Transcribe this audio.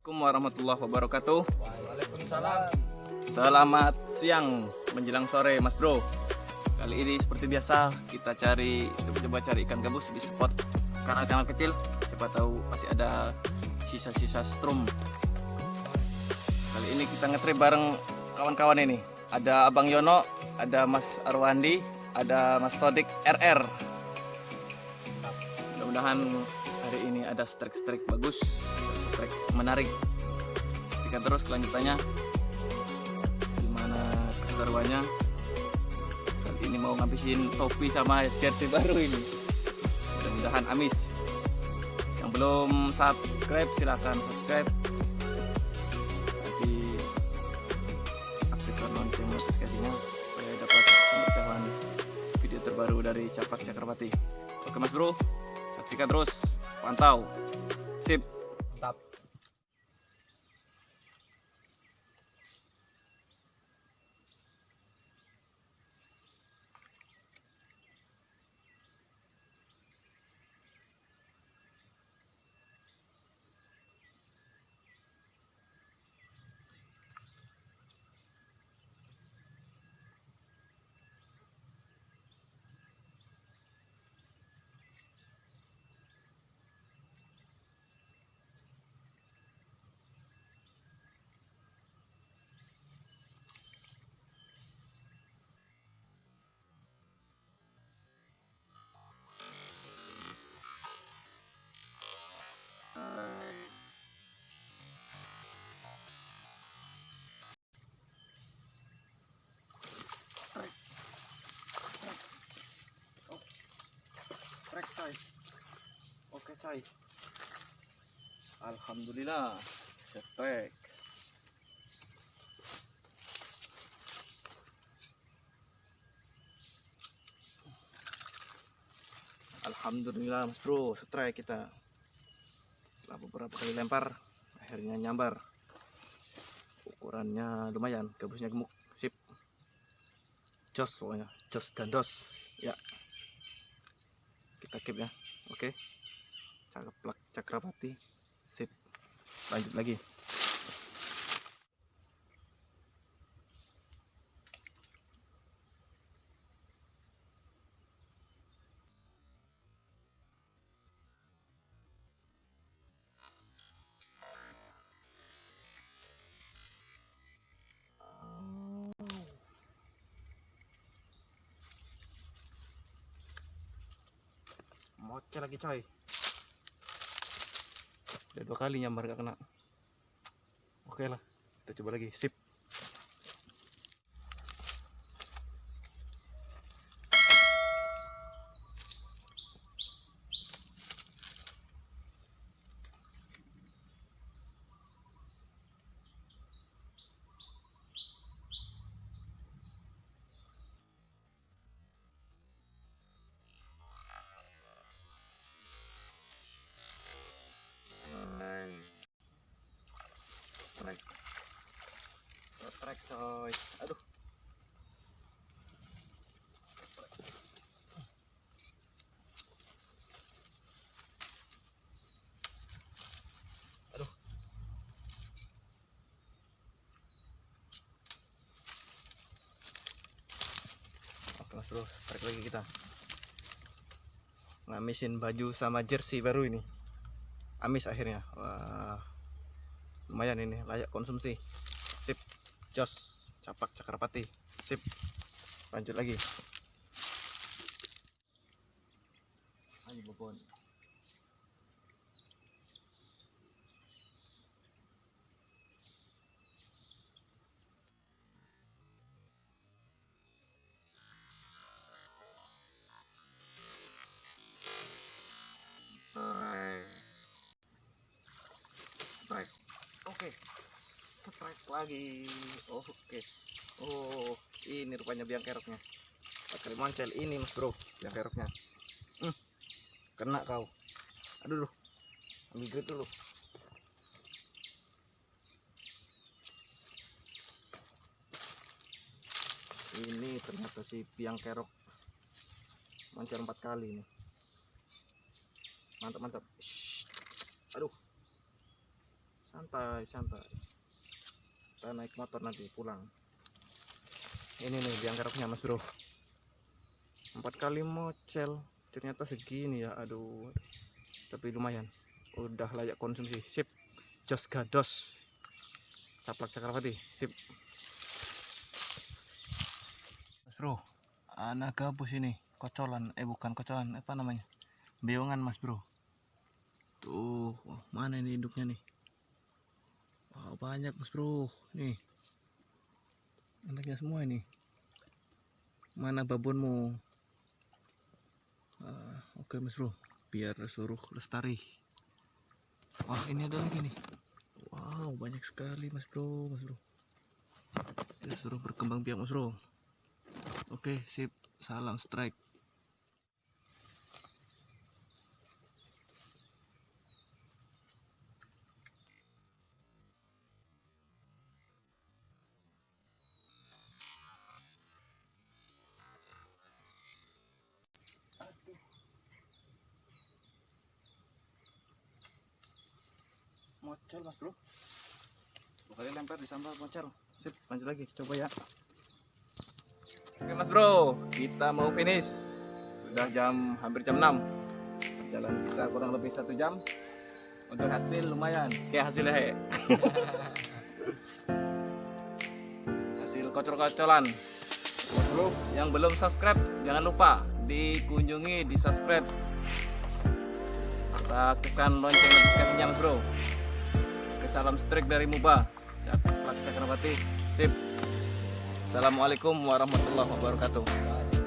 Assalamualaikum warahmatullahi wabarakatuh. Waalaikumsalam. Selamat siang menjelang sore, Mas Bro. Kali ini seperti biasa kita coba cari ikan gabus di spot kanal-kanal kecil. Siapa tahu masih ada sisa-sisa strum. Kali ini kita ngetrip bareng kawan-kawan ini. Ada Abang Yono, ada Mas Arwandi, ada Mas Sodik RR. Mudah-mudahan hari ini ada strike bagus, strike menarik. Saksikan terus kelanjutannya, gimana keseruannya. Kali ini mau ngabisin topi sama jersey baru ini. Mudah-mudahan amis. Yang belum subscribe silahkan subscribe. Nanti aktifkan lonceng notifikasinya supaya dapat pemberitahuan video terbaru dari Capak Cakrapati. Oke Mas Bro, saksikan terus, pantau. Sip. Mantap. Trek coy. Oke coy. Alhamdulillah setrek. Alhamdulillah Mas Bro, setrek kita. Setelah beberapa kali lempar akhirnya nyambar. Ukurannya lumayan, gabusnya gemuk. Sip. Jos pokoknya, jos gandos. Ya. Kita keep ya. Oke. Capak Cakrapati. Sip. Lanjut lagi. Mocel lagi coy. Udah 2 kali nyambar gak kena. Oke lah, kita coba lagi. Sip. Trek coy. Aduh. Aduh. Oke Mas Bro, trek lagi kita. Ngamisin baju sama jersey baru ini. Amis akhirnya. Wah. Lumayan ini, layak konsumsi. Sip. Jos Capak Cakrapati. Sip. Lanjut lagi. Ayo bobon. Strike. Oke. Strike lagi. Oke. Oh, ini rupanya biang keroknya. Pakai moncel ini Mas Bro, biang keroknya. Kena kau. Aduh lu. Ambil grip dulu. Ini ternyata si biang kerok. Moncel 4 kali nih. Mantap. Aduh. santai santai, kita naik motor nanti pulang. Ini nih biang keroknya Mas Bro, 4 kali mocel ternyata segini ya. Aduh, tapi lumayan, udah layak konsumsi. Sip, jos gados caplak Cakrawati, sip. Mas Bro, anak gabus ini kocolan, bukan kocolan, apa namanya, beongan Mas Bro. Tuh, mana ini induknya nih? Wah, banyak Mas Bro, nih anaknya semua ini. Mana babonmu? Oke Mas Bro, biar suruh lestari. Wah, ini ada lagi nih. Wow, banyak sekali Mas Bro, Mas Bro. Ya, suruh berkembang biak Mas Bro. Oke, sip, salam strike. Mocel Mas Bro, kali lempar di sambal mocel. Sip, lanjut lagi, coba ya. Oke Mas Bro, kita mau finish. Sudah hampir jam 6. Perjalanan kita kurang lebih 1 jam. Untuk hasil lumayan, kayak hasilnya hasil kocol-kocolan. Mas Bro, yang belum subscribe jangan lupa dikunjungi, di subscribe, aktifkan lonceng notifikasinya Mas Bro. Salam strike dari Muba Cakrawati, sip. Assalamualaikum warahmatullahi wabarakatuh.